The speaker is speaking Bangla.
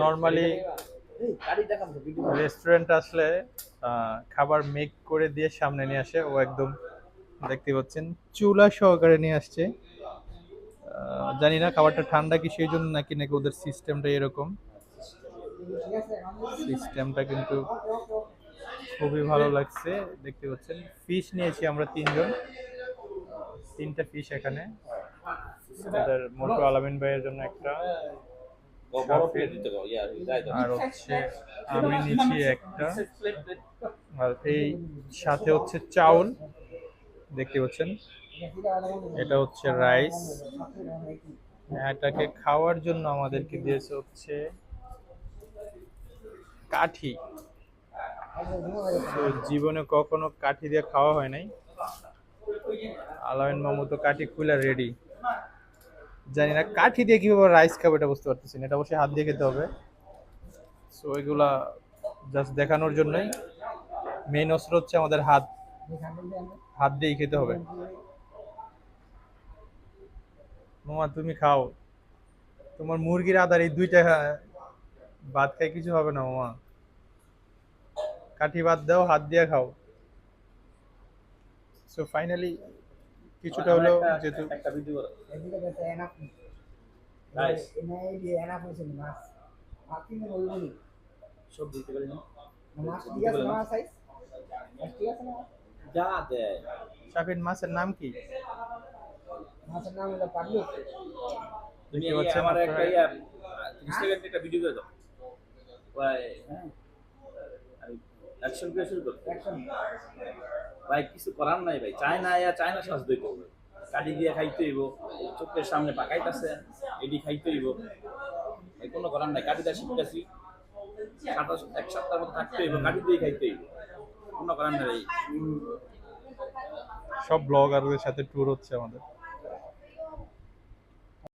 নর্মালি রেস্টুরেন্ট আসলে খাবার মেক করে দিয়ে সামনে নিয়ে আসে, ও একদম দেখতে পাচ্ছেন চুলা সহকারে নিয়ে আসছে। জানি না খাবারটা ঠান্ডা কি সেই জন্য নাকি নাকি ওদের সিস্টেমটা এরকম। সিস্টেমটা কিন্তু খুবই ভালো লাগছে। দেখতে পাচ্ছেন ফিশ নিয়েছি আমরা তিনজন, তিনটা ফিশ এখানে। আমাদের মোটু আলামিন ভাইয়ের জন্য একটা, আর হচ্ছে আমি নিচ্ছি একটা, আর এই সাথে হচ্ছে চাউল দেখতে পাচ্ছেন, এটা হচ্ছে রাইস। এটাকে খাওয়ার জন্য আমাদেরকে দিয়েছে হচ্ছে কাঠি। তো জীবনে কখনো কাঠি দিয়ে খাওয়া হয় নাই। আলামিন মামু তো কাঠি খুলে রেডি। জানি না কাঠি দিয়ে কিভাবে রাইস খাবো এটা বুঝতে পারতেছি না, এটা অবশ্যই হাত দিয়ে খেতে হবে। সো এগুলা জাস্ট দেখানোর জন্যই। মেইন অস্ত্র হচ্ছে আমাদের হাত, হাত দিয়েই খেতে হবে। মামা তুমি খাও, তোমার মুরগির আদার এই দুইটা ভাত খাই কিছু হবে না মামা। কাঠি বাদ দাও, হাত দিয়ে খাও। সো ফাইনালি কিছুটা হলো যেহেতু একটা ভিডিও সব দিতে পারি না যা দেয়। শাফিন মাছের নাম কি? তুমি দেখতে পাচ্ছেন আমার একটা আপনারা। 30 সেকেন্ড একটা ভিডিও করে দাও। ভাই হ্যাঁ আমি অ্যাকশন করে শুরু করতে ভাই কিছু করার নাই ভাই, চায়না চায়না সস দই করবে, কাটি দিয়ে খাইতে হইব, চোখের সামনে পাকাইতেছে এটি খাইতে হইব, এই কোনো করার নাই, কাটি দিয়ে শিখতেছি, এক সপ্তাহের মতো থাকতে হইব, কাটি দিয়ে খাইতে হইব, কোনো করার নাই। সব ব্লগারদের সাথে ট্যুর হচ্ছে আমাদের।